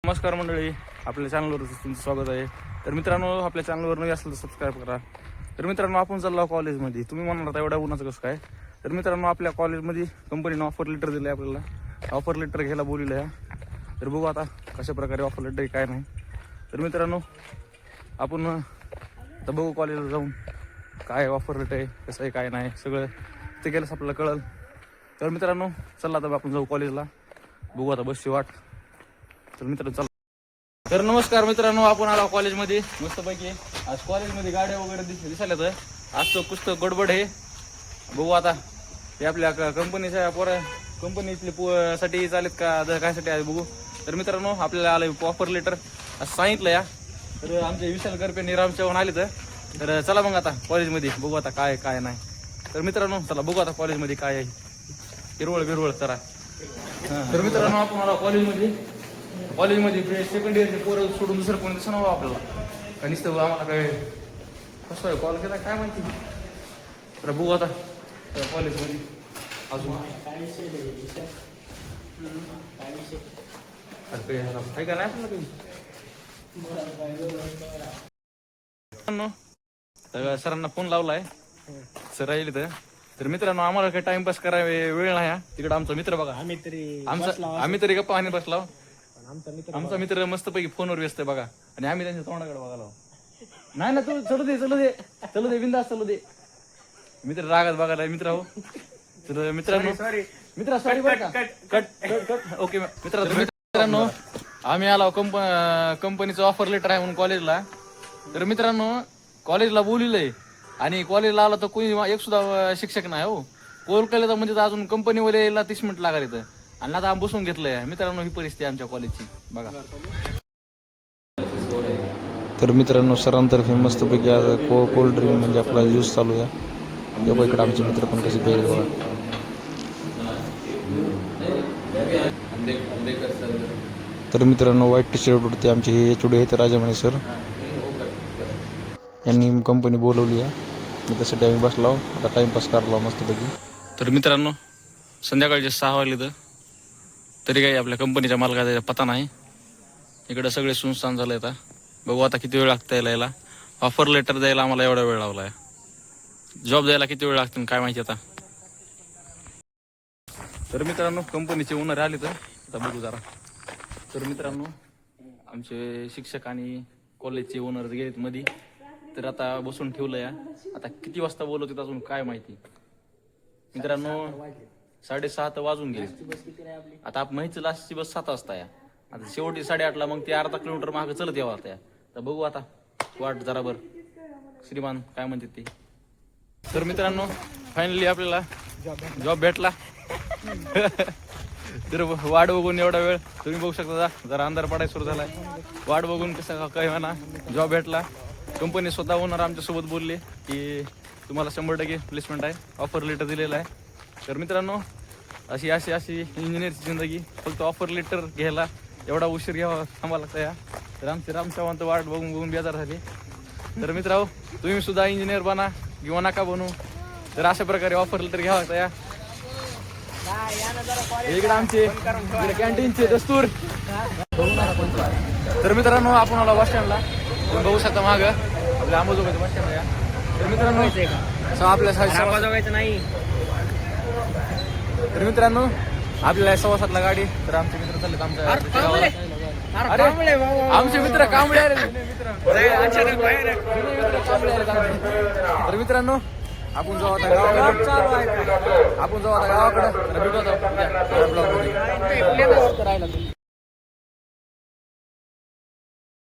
नमस्कार मंडळी, आपल्या चॅनलवर तुमचं स्वागत आहे. तर मित्रांनो, आपल्या चॅनलवर नवी असेल तर सबस्क्राईब करा. तर मित्रांनो, आपण चाललो कॉलेजमध्ये. तुम्ही म्हणाल एवढ्या उन्हाचं कसं काय? तर मित्रांनो, आपल्या कॉलेजमध्ये कंपनीनं ऑफर लेटर दिलं आहे आपल्याला. ऑफर लेटर घ्यायला बोललेलं आहे. तर बघू आता कशा प्रकारे ऑफर लेटर काय नाही. तर मित्रांनो, आपण आता बघू कॉलेजला जाऊन काय ऑफर लेटर आहे, कसं आहे काय नाही, सगळं ते गेलंच आपल्याला कळलं. तर मित्रांनो, चला आता आपण जाऊ कॉलेजला. बघू आता बसची वाट. तर मित्रांनो चला. तर नमस्कार मित्रांनो, आपण आलो कॉलेजमध्ये मस्तपैकी. आज कॉलेजमध्ये गाड्या वगैरे दिसायला तर आज तो पुस्तक गडबड आहे. बघू आता ते आपल्या कंपनीच्या कंपनीतले साठी चालेत का कायसाठी आहे बघू. तर मित्रांनो, आपल्याला आलं ऑफर लेटर असं सांगितलं या. तर आमचे विशाल करपे निराम चव्हाण आले तर चला मग आता कॉलेजमध्ये बघू आता काय काय नाही. तर मित्रांनो चला बघू आता कॉलेजमध्ये काय आहे. हिरवळ चला. तर मित्रांनो, आपण आलो कॉलेजमध्ये सेकंड इयरचे पोरं सोडून दुसरं कोणी दिसणार हवं आपल्याला. आणि नुसतं आम्हाला काय कसं आहे कॉल केला काय माहिती. तर बघू आता कॉलेजमध्ये अजून काय का नाही आपल्याला काही. सरांना फोन लावलाय, सर राहिले तर मित्रांनो आम्हाला काही टाइमपास करायला वेळ नाही. तिकडे आमचा मित्र बघा, आम्ही तरी गप्पा आणि बसला. आमचा मित्र मस्तपैकी फोनवर व्यस्त आहे बघा. आणि आम्ही त्यांच्या तोंडाकडे बघायला. नाही ना, तू चलू दे बिंदास चलू दे. मित्र रागात बघायला मित्र हो. तर मित्रांनो मित्रा सॉरी बरं का, कट ओके. मित्रांनो आम्ही आलो कंपनीचं ऑफर लेटर आहे म्हणून कॉलेजला. तर मित्रांनो कॉलेजला बोलिलंय आणि कॉलेजला आला तर कोणी एक सुद्धा शिक्षक नाही हो. कॉल केलं तर म्हणजे अजून कंपनीवाले यायला 30 मिनिट लागले तर. आणि आता आम्ही बसून घेतलंय. मित्रांनो ही परिस्थिती आमच्या कॉलेजची बघा. तर मित्रांनो सरांतर्फे मस्तपैकी कोल्ड ड्रिंक म्हणजे आपला ज्यूस चालू आहे. या इकडे आमचे मित्र पण कसे प्यायले बघा. तर मित्रांनो व्हाईट टी शर्ट वरती आमचे हे एचओडी आहेत राजामणी सर. यांनी कंपनी बोलवली आहे. मी त्यासाठी आम्ही बसलो आता टाइमपास करला मस्तपैकी. तर मित्रांनो संध्याकाळचे 6 वाजले तरी काही आपल्या कंपनीच्या मालकाचा पता नाही. इकडे सगळे सुनसान झालंय. आता बघू आता किती वेळ लागतं यायला. ऑफर लेटर द्यायला आम्हाला एवढा वेळ लावलाय. जॉब द्यायला किती वेळ लागतो काय माहिती आता. तर मित्रांनो कंपनीचे ओनर आले तर आता बघू जरा. तर मित्रांनो आमचे शिक्षक आणि कॉलेजचे ओनर गेलेत मध्ये. तर आता बसून ठेवलं या. आता किती वाजता बोलवतात अजून काय माहिती. मित्रांनो 6:30 तर वाजून गेले. आता आपण माहिती लास्टची बस 7 वाजता या. आता शेवटी 8:30ला मग ते अर्धा किलोमीटर मागे चलत यावं आता. तर बघू आता वाट जरा बर श्रीमान काय म्हणते ते. तर मित्रांनो फायनली आपल्याला जॉब भेटला. तर वाट बघून एवढा वेळ तुम्ही बघू शकता. जरा अंधार पडायला सुरू झालाय. वाट बघून कसं काय म्हणा जॉब भेटला. कंपनी स्वतः ओनर आमच्यासोबत बोलले की तुम्हाला 100% प्लेसमेंट आहे, ऑफर लेटर दिलेला आहे. तर मित्रांनो अशी इंजिनिअरची जिंदगी. फक्त ऑफर लेटर घ्यायला एवढा उशीर घ्यावा थांबायला लागतं या. तर आमचे राम चव्हाण तर वाट बघून बेजार झाले. तर मित्रांनो तुम्ही सुद्धा इंजिनियर बना किंवा नका बनू. तर अशा प्रकारे ऑफर लेटर घ्यावा लागतं या. इकडे आमचे कॅन्टीनचे दस्तूर. तर मित्रांनो आपण आला बस स्टँडला. तुम्ही बघू शकता माग आपल्या आंबाजोगाईचं बस स्टँड या. तर मित्रांनो आपल्या नाही. तर मित्रांनो आपल्याला 7:15ला गाडी. तर आमचे मित्र चाललेत आमचे मित्र कांबळे आले. तर मित्रांनो आपण जाऊ आता गावाकडे. भेटू आता ब्लॉग मध्ये.